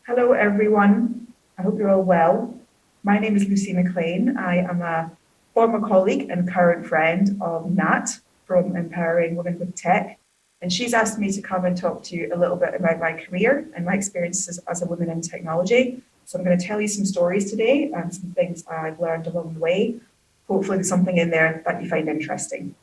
Hello, everyone. I hope you're all well. My name is Lucie McLean. I am a former colleague and current friend of Nat from Empowering Women with Tech. And she's asked me to come and talk to you a little bit about my career and my experiences as a woman in technology. So I'm going to tell you some stories today and some things I've learned along the way. Hopefully, there's something in there that you find interesting.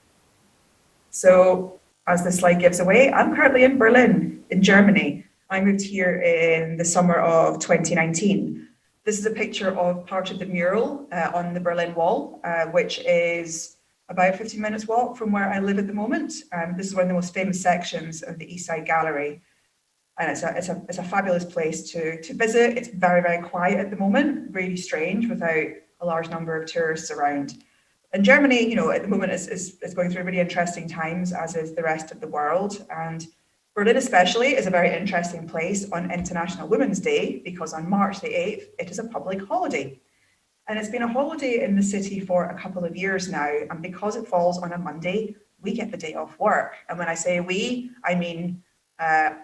So, as the slide gives away, I'm currently in Berlin, in Germany. I moved here in the summer of 2019. This is a picture of part of the mural on the Berlin Wall, which is about 15 minutes walk from where I live at the moment. This is one of the most famous sections of the East Side Gallery. And it's a fabulous place to visit. It's very, very quiet at the moment, really strange without a large number of tourists around. And Germany, at the moment is going through really interesting times, as is the rest of the world. And Berlin especially is a very interesting place on International Women's Day, because on March the 8th, it is a public holiday. And it's been a holiday in the city for a couple of years now. And because it falls on a Monday, we get the day off work. And when I say we, I mean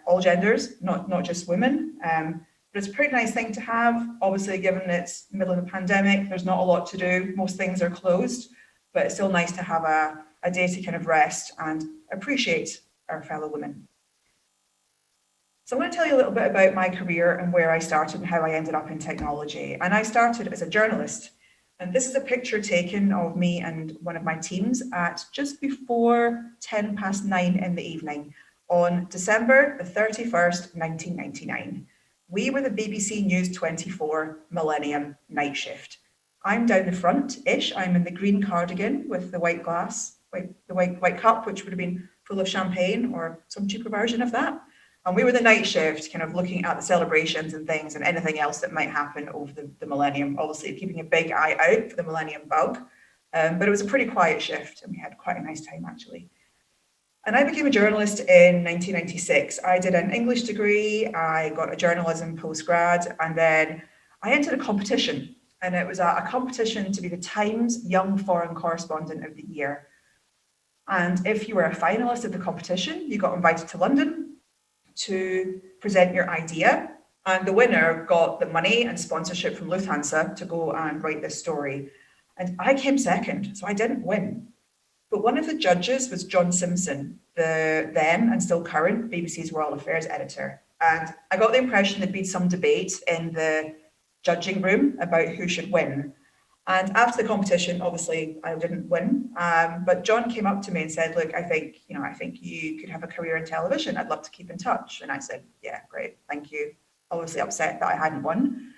all genders, not just women. But it's a pretty nice thing to have. Obviously, given it's the middle of a pandemic, there's not a lot to do. Most things are closed, but it's still nice to have a day to kind of rest and appreciate our fellow women. So I'm going to tell you a little bit about my career and where I started and how I ended up in technology. And I started as a journalist. And this is a picture taken of me and one of my teams at just before 9:10 in the evening on December the 31st, 1999. We were the BBC News 24 Millennium Night Shift. I'm down the front-ish. I'm in the green cardigan with the white glass, the white cup, which would have been full of champagne or some cheaper version of that. And we were the night shift, kind of looking at the celebrations and things and anything else that might happen over the millennium, obviously keeping a big eye out for the millennium bug. But it was a pretty quiet shift and we had quite a nice time, actually. And I became a journalist in 1996. I did an English degree, I got a journalism postgrad, and then I entered a competition. And it was a competition to be the Times Young Foreign Correspondent of the Year. And if you were a finalist of the competition, you got invited to London to present your idea. And the winner got the money and sponsorship from Lufthansa to go and write this story. And I came second, so I didn't win. But one of the judges was John Simpson, the then and still current BBC's World Affairs editor. And I got the impression there'd been some debate in the judging room about who should win. And after the competition, obviously I didn't win, but John came up to me and said, "Look, I think you could have a career in television. I'd love to keep in touch." And I said, "Yeah, great, thank you." Obviously upset that I hadn't won.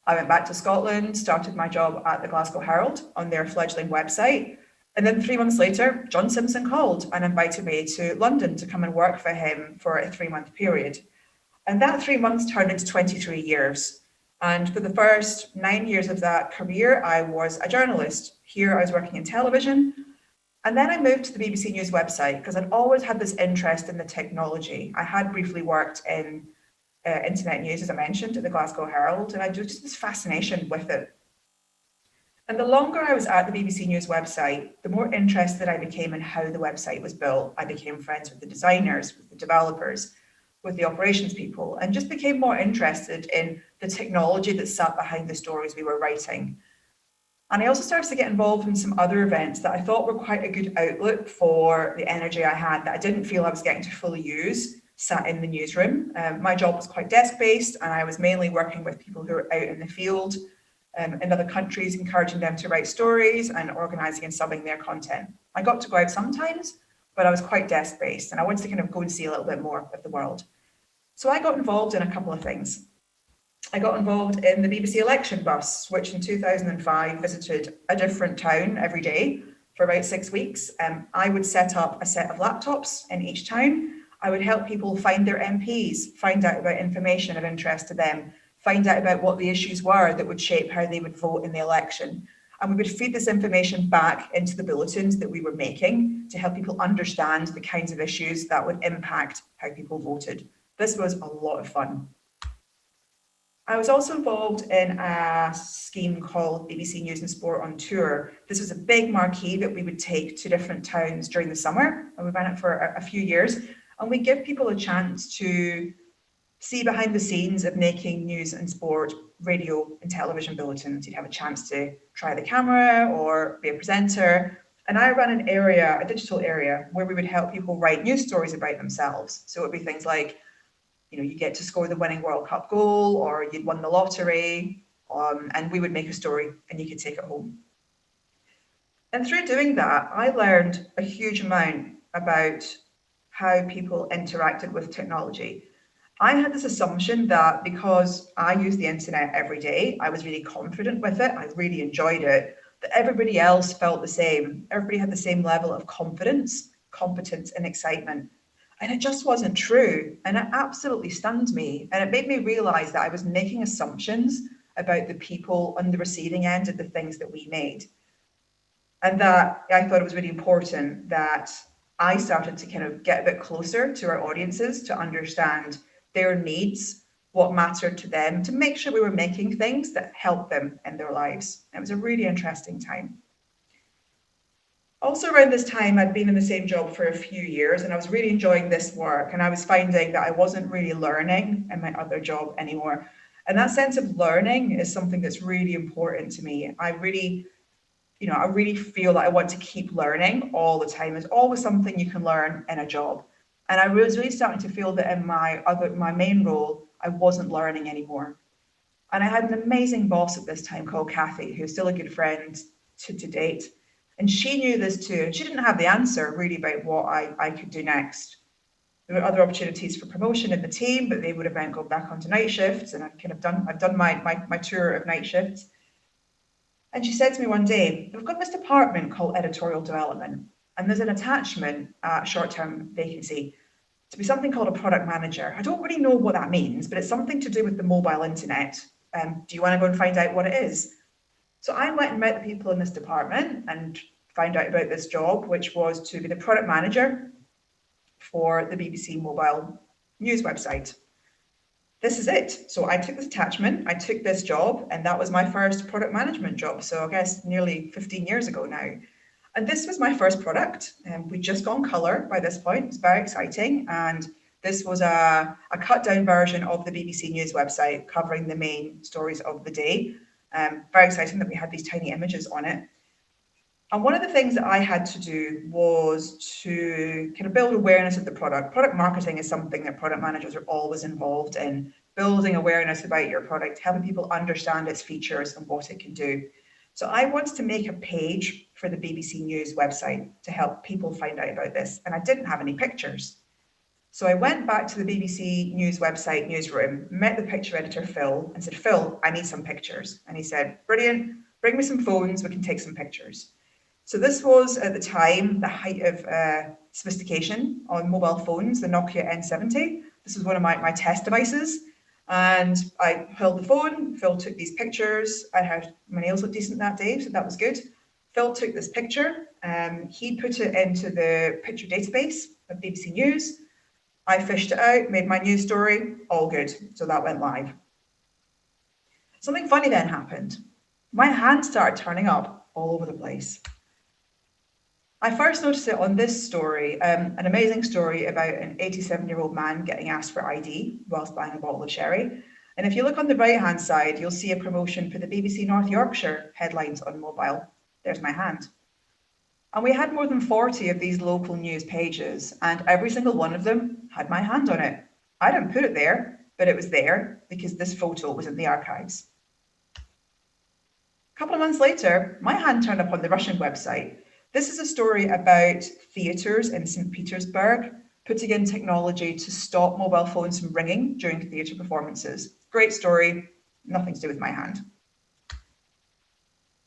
I went back to Scotland, started my job at the Glasgow Herald on their fledgling website. And then 3 months later, John Simpson called and invited me to London to come and work for him for a 3-month period. And that 3 months turned into 23 years. And for the first 9 years of that career, I was a journalist. Here I was working in television. And then I moved to the BBC News website because I'd always had this interest in the technology. I had briefly worked in internet news, as I mentioned, at the Glasgow Herald, and I had just this fascination with it. And the longer I was at the BBC News website, the more interested I became in how the website was built. I became friends with the designers, with the developers, with the operations people, and just became more interested in the technology that sat behind the stories we were writing. And I also started to get involved in some other events that I thought were quite a good outlet for the energy I had that I didn't feel I was getting to fully use sat in the newsroom. My job was quite desk-based, and I was mainly working with people who were out in the field, in other countries, encouraging them to write stories and organising and subbing their content. I got to go out sometimes, but I was quite desk-based and I wanted to kind of go and see a little bit more of the world. So I got involved in a couple of things. I got involved in the BBC election bus, which in 2005 visited a different town every day for about 6 weeks. I would set up a set of laptops in each town. I would help people find their MPs, find out about information of interest to them, find out about what the issues were that would shape how they would vote in the election. And we would feed this information back into the bulletins that we were making to help people understand the kinds of issues that would impact how people voted. This was a lot of fun. I was also involved in a scheme called BBC News and Sport on Tour. This was a big marquee that we would take to different towns during the summer, and we ran it for a few years. And we give people a chance to see behind the scenes of making news and sport, radio and television bulletins. You'd have a chance to try the camera or be a presenter. And I ran an area, a digital area, where we would help people write news stories about themselves. So it would be things like, you get to score the winning World Cup goal, or you'd won the lottery, and we would make a story and you could take it home. And through doing that, I learned a huge amount about how people interacted with technology. I had this assumption that because I use the internet every day, I was really confident with it, I really enjoyed it, that everybody else felt the same. Everybody had the same level of confidence, competence, and excitement. And it just wasn't true. And it absolutely stunned me. And it made me realize that I was making assumptions about the people on the receiving end of the things that we made. And that I thought it was really important that I started to kind of get a bit closer to our audiences to understand their needs, what mattered to them, to make sure we were making things that helped them in their lives. It was a really interesting time. Also around this time, I'd been in the same job for a few years and I was really enjoying this work, and I was finding that I wasn't really learning in my other job anymore. And that sense of learning is something that's really important to me. I really feel that I want to keep learning all the time. There's always something you can learn in a job. And I was really starting to feel that in my main role, I wasn't learning anymore. And I had an amazing boss at this time called Kathy, who's still a good friend to date. And she knew this too. And she didn't have the answer really about what I could do next. There were other opportunities for promotion in the team, but they would have then gone back onto night shifts. And I've done my tour of night shifts. And she said to me one day, we've got this department called editorial development, and there's an attachment, short-term vacancy, to be something called a product manager. I don't really know what that means, but it's something to do with the mobile internet. Do you want to go and find out what it is? So I went and met the people in this department and found out about this job, which was to be the product manager for the BBC mobile news website. This is it. So I took this attachment, I took this job, and that was my first product management job. So I guess nearly 15 years ago now. And this was my first product. And we'd just gone colour by this point. It was very exciting. And this was a cut down version of the BBC News website covering the main stories of the day. Very exciting that we had these tiny images on it. And one of the things that I had to do was to kind of build awareness of the product. Product marketing is something that product managers are always involved in, building awareness about your product, helping people understand its features and what it can do. So I wanted to make a page for the BBC News website to help people find out about this. And I didn't have any pictures. So I went back to the BBC News website newsroom, met the picture editor, Phil, and said, Phil, I need some pictures. And he said, brilliant, bring me some phones, we can take some pictures. So this was at the time the height of sophistication on mobile phones, the Nokia N70. This was one of my test devices. And I held the phone, Phil took these pictures. I had my nails looked decent that day, so that was good. Phil took this picture, he put it into the picture database of BBC News. I fished it out, made my news story, all good. So that went live. Something funny then happened. My hand started turning up all over the place. I first noticed it on this story, an amazing story about an 87-year-old man getting asked for ID whilst buying a bottle of sherry. And if you look on the right-hand side, you'll see a promotion for the BBC North Yorkshire headlines on mobile. There's my hand. And we had more than 40 of these local news pages, and every single one of them had my hand on it. I didn't put it there, but it was there because this photo was in the archives. A couple of months later, my hand turned up on the Russian website. This is a story about theatres in St. Petersburg putting in technology to stop mobile phones from ringing during theatre performances. Great story, nothing to do with my hand.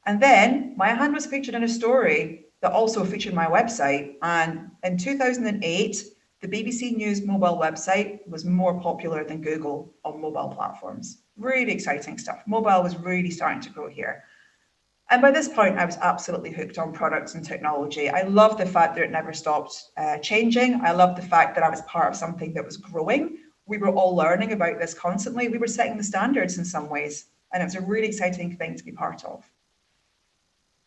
And then my hand was featured in a story that also featured my website. And in 2008, the BBC News mobile website was more popular than Google on mobile platforms. Really exciting stuff. Mobile was really starting to grow here. And by this point, I was absolutely hooked on products and technology. I loved the fact that it never stopped changing. I loved the fact that I was part of something that was growing. We were all learning about this constantly. We were setting the standards in some ways. And it was a really exciting thing to be part of.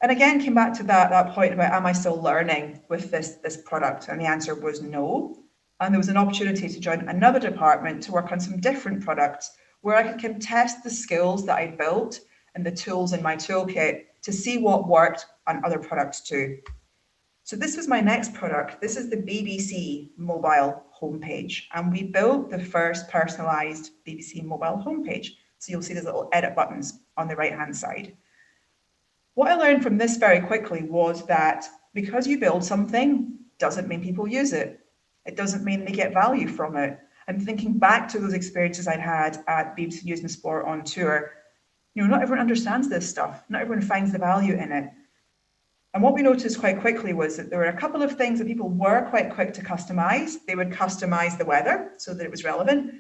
And again, came back to that point about, am I still learning with this product? And the answer was no. And there was an opportunity to join another department to work on some different products where I could test the skills that I'd built and the tools in my toolkit to see what worked on other products too. So this was my next product. This is the BBC mobile homepage. And we built the first personalized BBC mobile homepage. So you'll see these little edit buttons on the right-hand side. What I learned from this very quickly was that because you build something doesn't mean people use it. It doesn't mean they get value from it. And thinking back to those experiences I'd had at BBC News and Sport on tour, not everyone understands this stuff. Not everyone finds the value in it. And what we noticed quite quickly was that there were a couple of things that people were quite quick to customize. They would customize the weather so that it was relevant.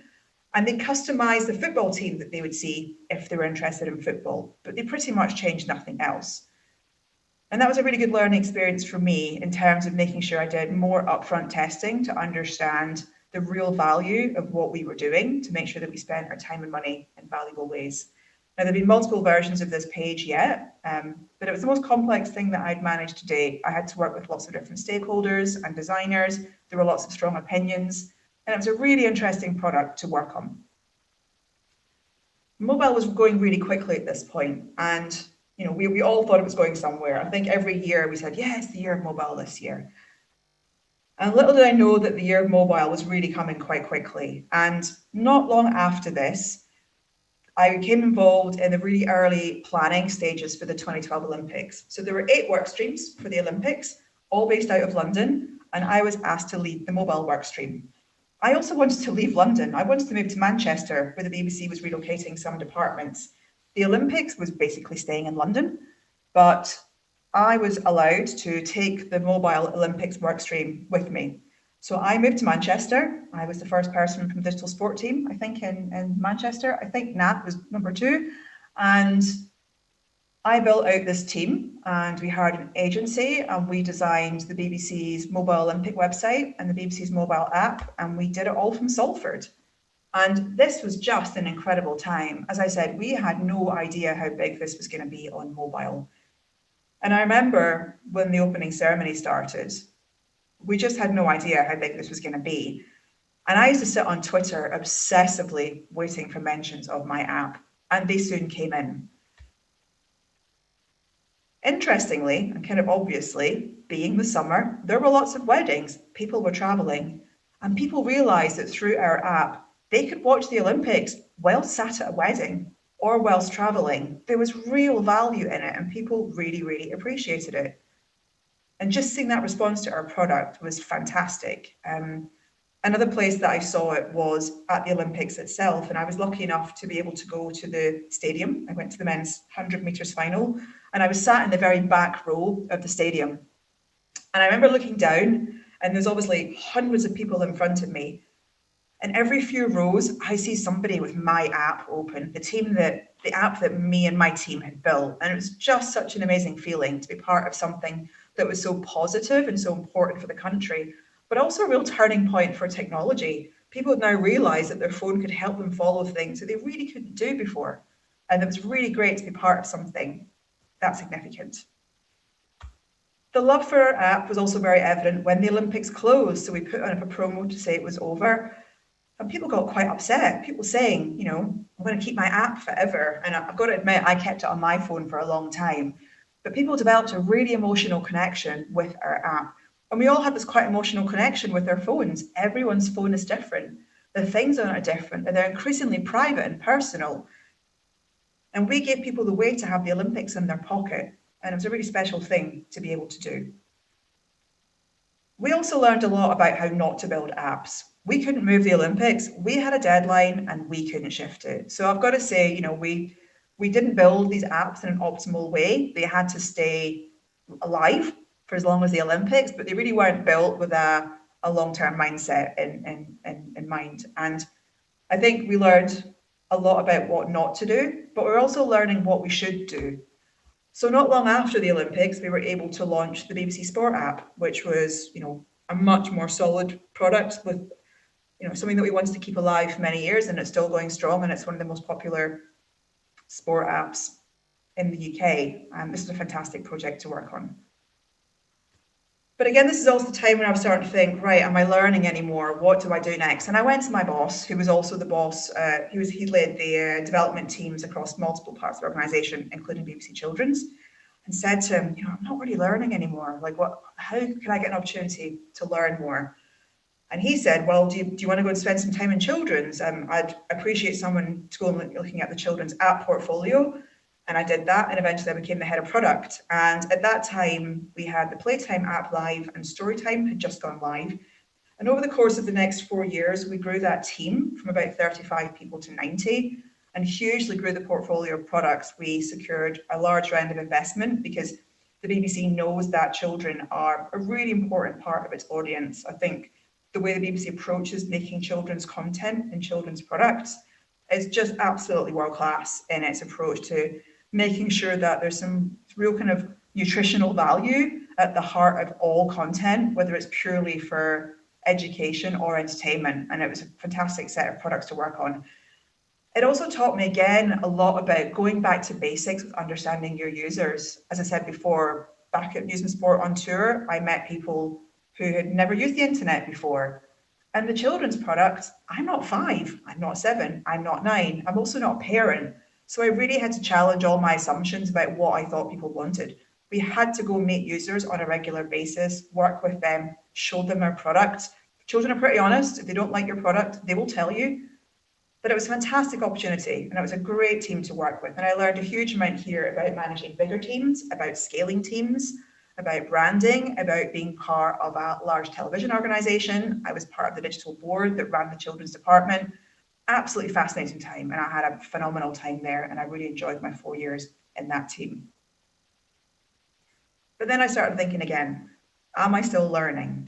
And they customized the football team that they would see if they were interested in football. But they pretty much changed nothing else. And that was a really good learning experience for me in terms of making sure I did more upfront testing to understand the real value of what we were doing to make sure that we spent our time and money in valuable ways. Now, there have been multiple versions of this page yet, but it was the most complex thing that I'd managed to date. I had to work with lots of different stakeholders and designers. There were lots of strong opinions, and it was a really interesting product to work on. Mobile was going really quickly at this point, and we all thought it was going somewhere. I think every year we said, yeah, it's the year of mobile this year. And little did I know that the year of mobile was really coming quite quickly. And not long after this, I became involved in the really early planning stages for the 2012 Olympics. So there were 8 work streams for the Olympics, all based out of London, and I was asked to lead the mobile work stream. I also wanted to leave London. I wanted to move to Manchester, where the BBC was relocating some departments. The Olympics was basically staying in London, but I was allowed to take the mobile Olympics work stream with me. So I moved to Manchester. I was the first person from the digital sport team, I think, in Manchester. I think Nat was number 2. And I built out this team, and we hired an agency, and we designed the BBC's mobile Olympic website and the BBC's mobile app, and we did it all from Salford. And this was just an incredible time. As I said, we had no idea how big this was going to be on mobile. And I remember when the opening ceremony started, we just had no idea how big this was going to be. And I used to sit on Twitter obsessively waiting for mentions of my app, and they soon came in. Interestingly, and kind of obviously, being the summer, there were lots of weddings. People were traveling, and people realized that through our app, they could watch the Olympics while sat at a wedding or whilst traveling. There was real value in it, and people really, really appreciated it. And just seeing that response to our product was fantastic. Another place that I saw it was at the Olympics itself, and I was lucky enough to be able to go to the stadium. I went to the men's 100 metres final, and I was sat in the very back row of the stadium. And I remember looking down, and there's obviously hundreds of people in front of me. And every few rows, I see somebody with my app open, the app that me and my team had built. And it was just such an amazing feeling to be part of something that was so positive and so important for the country, but also a real turning point for technology. People now realize that their phone could help them follow things that they really couldn't do before. And it was really great to be part of something that significant. The love for our app was also very evident when the Olympics closed. So we put on a promo to say it was over. And people got quite upset. People saying, I'm going to keep my app forever. And I've got to admit, I kept it on my phone for a long time. But people developed a really emotional connection with our app. And we all have this quite emotional connection with our phones. Everyone's phone is different. The things on it are different, and they're increasingly private and personal. And we gave people the way to have the Olympics in their pocket. And it was a really special thing to be able to do. We also learned a lot about how not to build apps. We couldn't move the Olympics. We had a deadline and we couldn't shift it. So I've got to say, we didn't build these apps in an optimal way. They had to stay alive for as long as the Olympics, but they really weren't built with a long-term mindset in mind. And I think we learned a lot about what not to do, but we're also learning what we should do. So not long after the Olympics, we were able to launch the BBC Sport app, which was, a much more solid product with, something that we wanted to keep alive for many years, and it's still going strong, and it's one of the most popular sport apps in the UK. And this is a fantastic project to work on. But again, this is also the time when I was starting to think, right, am I learning anymore? What do I do next? And I went to my boss, who was also the boss. He led the development teams across multiple parts of the organisation, including BBC Children's, and said to him, I'm not really learning anymore. Like, how can I get an opportunity to learn more? And he said, well, do you want to go and spend some time in children's? I'd appreciate someone to go and looking at the children's app portfolio. And I did that, and eventually I became the head of product. And at that time, we had the Playtime app live and Storytime had just gone live. And over the course of the next 4 years, we grew that team from about 35 people to 90 and hugely grew the portfolio of products. We secured a large round of investment because the BBC knows that children are a really important part of its audience. I think the way the BBC approaches making children's content and children's products is just absolutely world class in its approach to making sure that there's some real kind of nutritional value at the heart of all content, whether it's purely for education or entertainment. And it was a fantastic set of products to work on. It also taught me again a lot about going back to basics with understanding your users. As I said before, back at News and Sport on tour, I met people who had never used the internet before. And the children's products, I'm not 5, I'm not 7, I'm not 9, I'm also not a parent. So I really had to challenge all my assumptions about what I thought people wanted. We had to go meet users on a regular basis, work with them, show them our product. Children are pretty honest. If they don't like your product, they will tell you. But it was a fantastic opportunity and it was a great team to work with. And I learned a huge amount here about managing bigger teams, about scaling teams, about branding, about being part of a large television organisation. I was part of the digital board that ran the children's department. Absolutely fascinating time, and I had a phenomenal time there, and I really enjoyed my 4 years in that team. But then I started thinking again, am I still learning?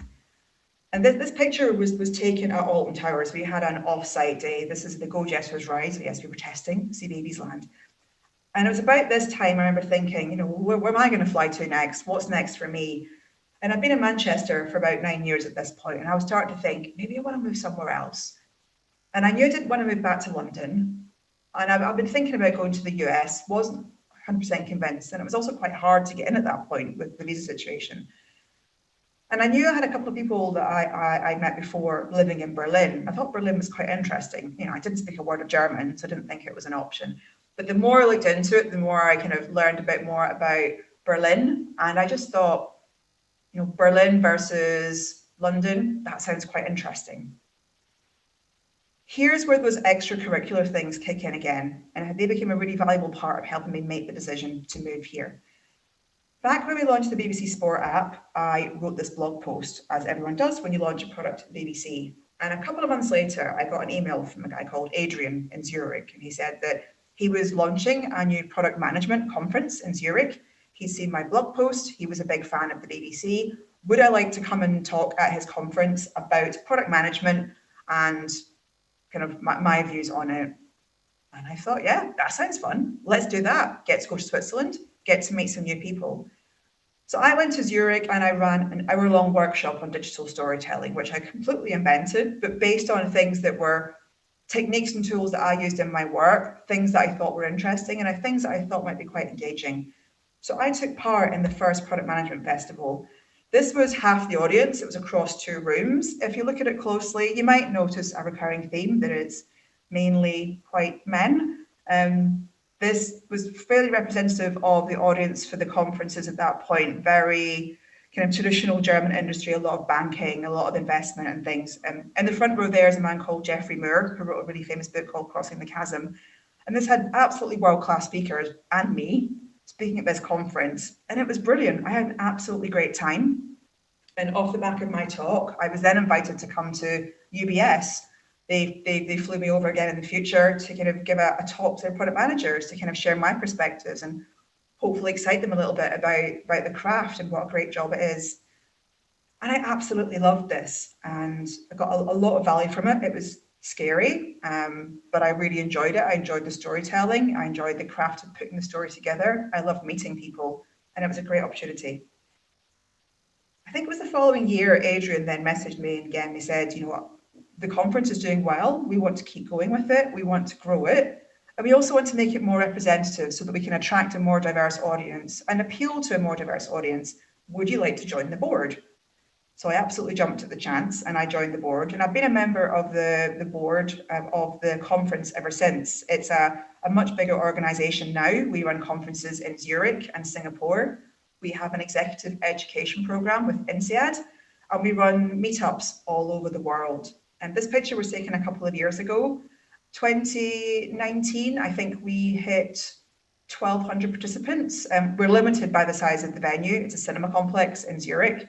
And this picture was taken at Alton Towers. We had an off-site day. This is the Go Jetters ride. So yes, we were testing, see babies land. And it was about this time I remember thinking, where am I going to fly to next? What's next for me? And I've been in Manchester for about 9 years at this point, and I was starting to think, maybe I want to move somewhere else. And I knew I didn't want to move back to London. And I've been thinking about going to the US, wasn't 100% convinced. And it was also quite hard to get in at that point with the visa situation. And I knew I had a couple of people that I met before living in Berlin. I thought Berlin was quite interesting. I didn't speak a word of German, so I didn't think it was an option. But the more I looked into it, the more I kind of learned a bit more about Berlin. And I just thought, Berlin versus London, that sounds quite interesting. Here's where those extracurricular things kick in again, and they became a really valuable part of helping me make the decision to move here. Back when we launched the BBC Sport app, I wrote this blog post, as everyone does when you launch a product at the BBC. And a couple of months later, I got an email from a guy called Adrian in Zurich, and he said that he was launching a new product management conference in Zurich. He'd seen my blog post. He was a big fan of the BBC. Would I like to come and talk at his conference about product management and kind of my views on it? And I thought, yeah, that sounds fun. Let's do that. Get to go to Switzerland, get to meet some new people. So I went to Zurich and I ran an hour-long workshop on digital storytelling, which I completely invented, but based on things that were techniques and tools that I used in my work, things that I thought were interesting, and things that I thought might be quite engaging. So I took part in the first product management festival. This was half the audience. It was across 2 rooms. If you look at it closely, you might notice a recurring theme that it's mainly white men. This was fairly representative of the audience for the conferences at that point. Very kind of traditional German industry, a lot of banking, a lot of investment and things. In the front row there is a man called Geoffrey Moore, who wrote a really famous book called Crossing the Chasm. And this had absolutely world-class speakers and me speaking at this conference. And it was brilliant. I had an absolutely great time. And off the back of my talk, I was then invited to come to UBS. They flew me over again in the future to kind of give a talk to their product managers to kind of share my perspectives and hopefully excite them a little bit about the craft and what a great job it is. And I absolutely loved this, and I got a lot of value from it. It was scary, but I really enjoyed it. I enjoyed the storytelling. I enjoyed the craft of putting the story together. I loved meeting people, and it was a great opportunity. I think it was the following year, Adrian then messaged me again. He said, the conference is doing well. We want to keep going with it. We want to grow it. And we also want to make it more representative so that we can attract a more diverse audience and appeal to a more diverse audience. Would you like to join the board? So I absolutely jumped at the chance and I joined the board. And I've been a member of the board of the conference ever since. It's a much bigger organization now. We run conferences in Zurich and Singapore. We have an executive education program with INSEAD, and we run meetups all over the world. And this picture was taken a couple of years ago. 2019, I think we hit 1,200 participants. We're limited by the size of the venue. It's a cinema complex in Zurich.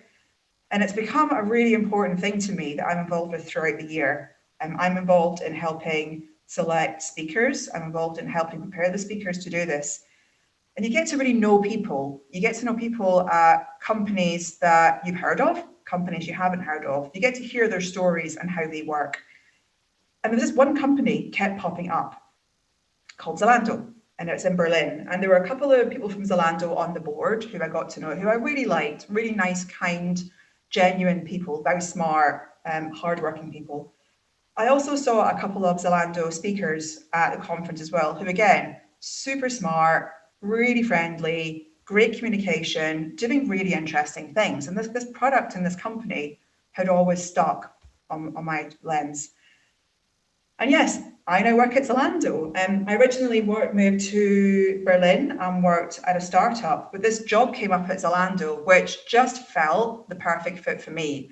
And it's become a really important thing to me that I'm involved with throughout the year. I'm involved in helping select speakers. I'm involved in helping prepare the speakers to do this. And you get to really know people. You get to know people at companies that you've heard of, companies you haven't heard of. You get to hear their stories and how they work. And this one company kept popping up called Zalando, and it's in Berlin. And there were a couple of people from Zalando on the board who I got to know, who I really liked, really nice, kind, genuine people, very smart, hardworking people. I also saw a couple of Zalando speakers at the conference as well, who again, super smart, really friendly, great communication, doing really interesting things. And this product and this company had always stuck on my lens. And yes, I now work at Zalando. I originally moved to Berlin and worked at a startup, but this job came up at Zalando, which just felt the perfect fit for me.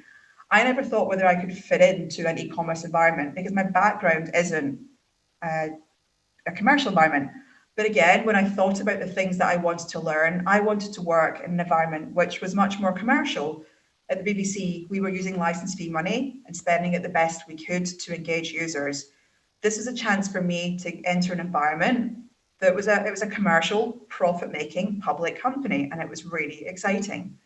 I never thought whether I could fit into an e-commerce environment because my background isn't a commercial environment. But again, when I thought about the things that I wanted to learn, I wanted to work in an environment which was much more commercial. At the BBC, we were using license fee money and spending it the best we could to engage users. This was a chance for me to enter an environment that was a commercial, profit-making public company, and it was really exciting.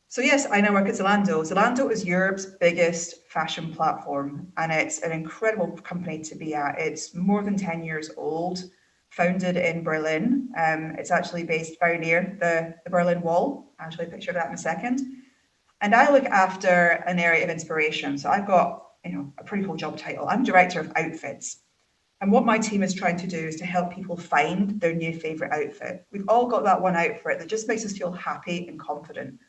So yes, I now work at Zalando. Zalando is Europe's biggest fashion platform, and it's an incredible company to be at. It's more than 10 years old, founded in Berlin. It's actually based very near the Berlin Wall. I'll show you a picture of that in a second. And I look after an area of inspiration. So I've got a pretty cool job title. I'm director of outfits. And what my team is trying to do is to help people find their new favorite outfit. We've all got that one outfit that just makes us feel happy and confident.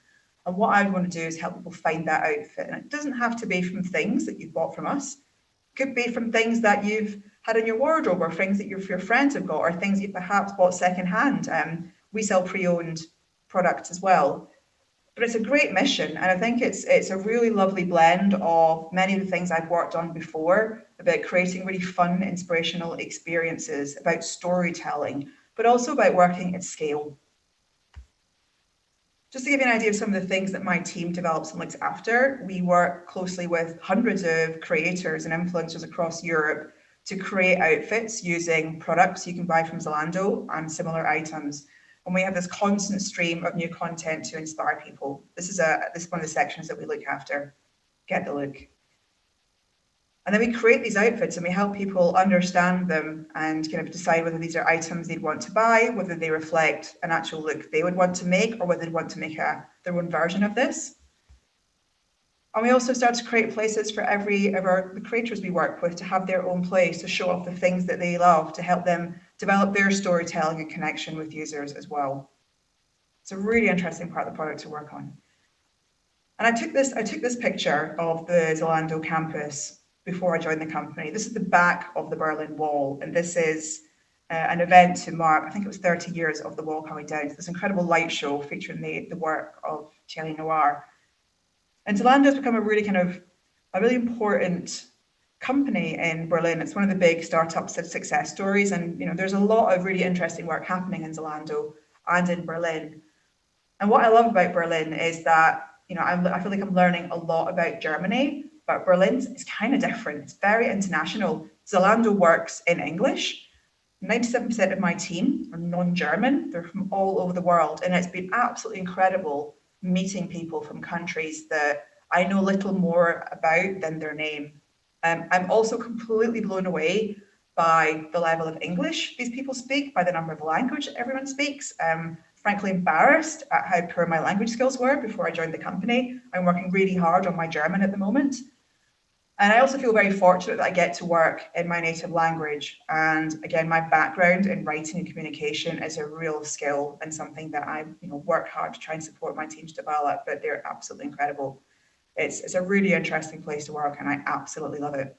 And what I want to do is help people find that outfit. And it doesn't have to be from things that you've bought from us. It could be from things that you've had in your wardrobe, or things that your friends have got, or things you perhaps bought secondhand. We sell pre-owned products as well. But it's a great mission, and I think it's a really lovely blend of many of the things I've worked on before, about creating really fun, inspirational experiences, about storytelling, but also about working at scale. Just to give you an idea of some of the things that my team develops and looks after, we work closely with hundreds of creators and influencers across Europe to create outfits using products you can buy from Zalando and similar items. And we have this constant stream of new content to inspire people. This is one of the sections that we look after. Get the look. And then we create these outfits and we help people understand them and kind of decide whether these are items they'd want to buy, whether they reflect an actual look they would want to make, or whether they'd want to make their own version of this. And we also start to create places for every of the creators we work with to have their own place to show off the things that they love, to help them develop their storytelling and connection with users as well. It's a really interesting part of the product to work on. And I took this picture of the Zalando campus before I joined the company. This is the back of the Berlin Wall, and this is an event to mark, I think it was 30 years of the wall coming down. So this incredible light show featuring the work of Thierry Noir. And Zalando has become a really important company in Berlin. It's one of the big startup success stories, and there's a lot of really interesting work happening in Zalando and in Berlin. And what I love about Berlin is that I feel like I'm learning a lot about Germany, but Berlin's is kind of different. It's very international. Zalando works in English. 97% of my team are non-German. They're from all over the world, and it's been absolutely incredible meeting people from countries that I know little more about than their name. I'm also completely blown away by the level of English these people speak, by the number of language everyone speaks. Frankly embarrassed at how poor my language skills were before I joined the company. I'm working really hard on my German at the moment. And I also feel very fortunate that I get to work in my native language. And again, my background in writing and communication is a real skill and something that I work hard to try and support my team to develop, but they're absolutely incredible. It's a really interesting place to work, and I absolutely love it.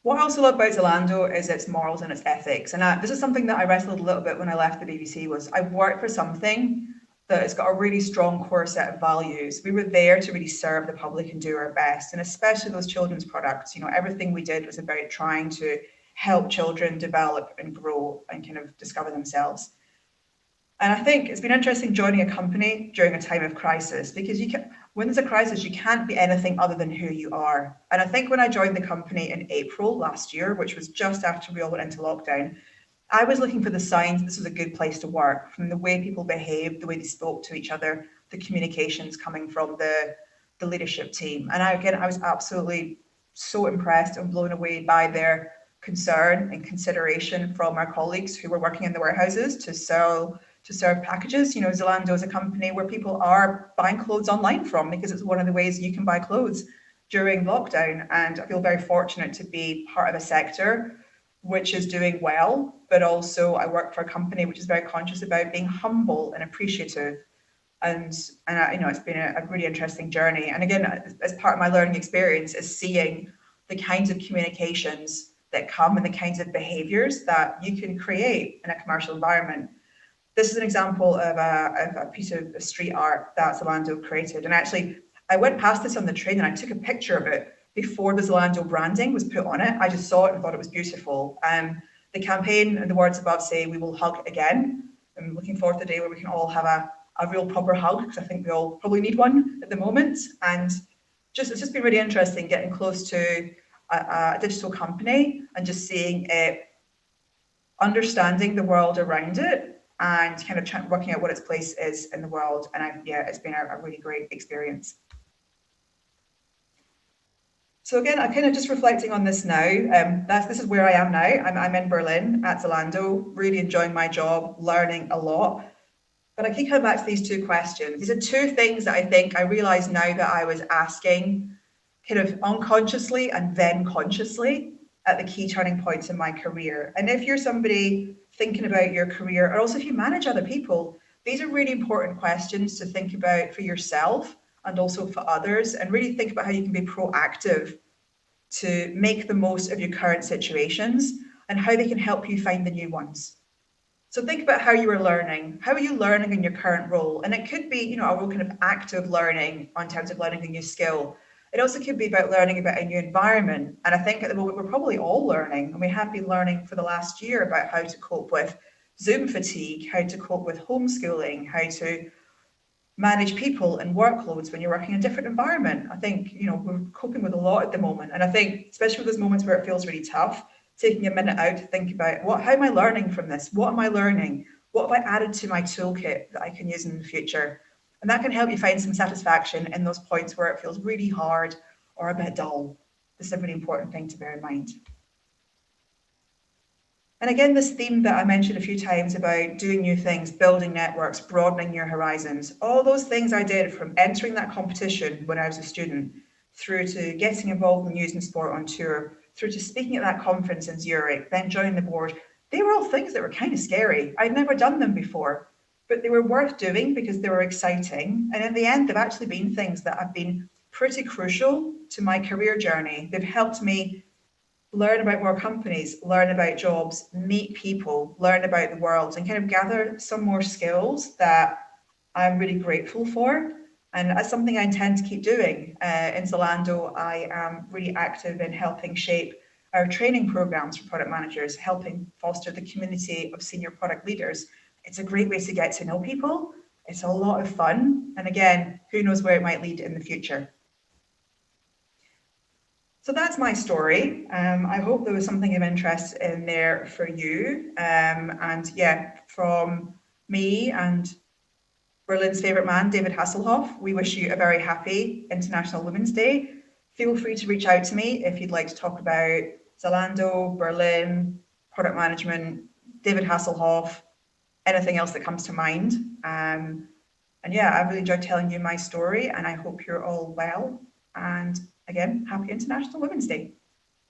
What I also love about Zalando is its morals and its ethics. And this is something that I wrestled a little bit when I left the BBC was I worked for something that has got a really strong core set of values. We were there to really serve the public and do our best. And especially those children's products, everything we did was about trying to help children develop and grow and kind of discover themselves. And I think it's been interesting joining a company during a time of crisis because when there's a crisis, you can't be anything other than who you are. And I think when I joined the company in April last year, which was just after we all went into lockdown, I was looking for the signs this was a good place to work, from the way people behaved, the way they spoke to each other, the communications coming from the leadership team. And I was absolutely so impressed and blown away by their concern and consideration from our colleagues who were working in the warehouses to serve packages. Zalando is a company where people are buying clothes online from because it's one of the ways you can buy clothes during lockdown. And I feel very fortunate to be part of a sector which is doing well, but also I work for a company which is very conscious about being humble and appreciative. And it's been a really interesting journey. And again, as part of my learning experience is seeing the kinds of communications that come and the kinds of behaviors that you can create in a commercial environment. This is an example of a piece of street art that Zalando created. And actually, I went past this on the train and I took a picture of it before the Zalando branding was put on it. I just saw it and thought it was beautiful. The campaign and the words above say, "We will hug again." I'm looking forward to the day where we can all have a real proper hug, because I think we all probably need one at the moment. And it's just been really interesting getting close to a digital company and just seeing it, understanding the world around it, and kind of working out what its place is in the world. And it's been a really great experience. So again, I'm kind of just reflecting on this now. This is where I am now. I'm in Berlin at Zalando, really enjoying my job, learning a lot. But I keep coming back to these two questions. These are two things that I think I realise now that I was asking kind of unconsciously and then consciously at the key turning points in my career. And if you're somebody thinking about your career, or also if you manage other people, these are really important questions to think about for yourself and also for others, and really think about how you can be proactive to make the most of your current situations and how they can help you find the new ones. So think about how you are learning. How are you learning in your current role? And it could be, a real kind of active learning in terms of learning a new skill. It also could be about learning about a new environment. And I think at the moment we're probably all learning, and we have been learning for the last year about how to cope with Zoom fatigue, how to cope with homeschooling, how to manage people and workloads when you're working in a different environment. I think, we're coping with a lot at the moment. And I think, especially with those moments where it feels really tough, taking a minute out to think about how am I learning from this? What am I learning? What have I added to my toolkit that I can use in the future? And that can help you find some satisfaction in those points where it feels really hard or a bit dull. This is a really important thing to bear in mind. And again, this theme that I mentioned a few times about doing new things, building networks, broadening your horizons, all those things I did from entering that competition when I was a student, through to getting involved in news and sport on tour, through to speaking at that conference in Zurich, then joining the board, they were all things that were kind of scary. I'd never done them before, but they were worth doing because they were exciting. And in the end, they've actually been things that have been pretty crucial to my career journey. They've helped me learn about more companies, learn about jobs, meet people, learn about the world, and kind of gather some more skills that I'm really grateful for. And that's something I intend to keep doing. In Zalando, I am really active in helping shape our training programs for product managers, helping foster the community of senior product leaders. It's a great way to get to know people. It's a lot of fun. And again, who knows where it might lead in the future. So that's my story. I hope there was something of interest in there for you. From me and Berlin's favourite man, David Hasselhoff, we wish you a very happy International Women's Day. Feel free to reach out to me if you'd like to talk about Zalando, Berlin, product management, David Hasselhoff, anything else that comes to mind. I've really enjoyed telling you my story, and I hope you're all well. And again, happy International Women's Day.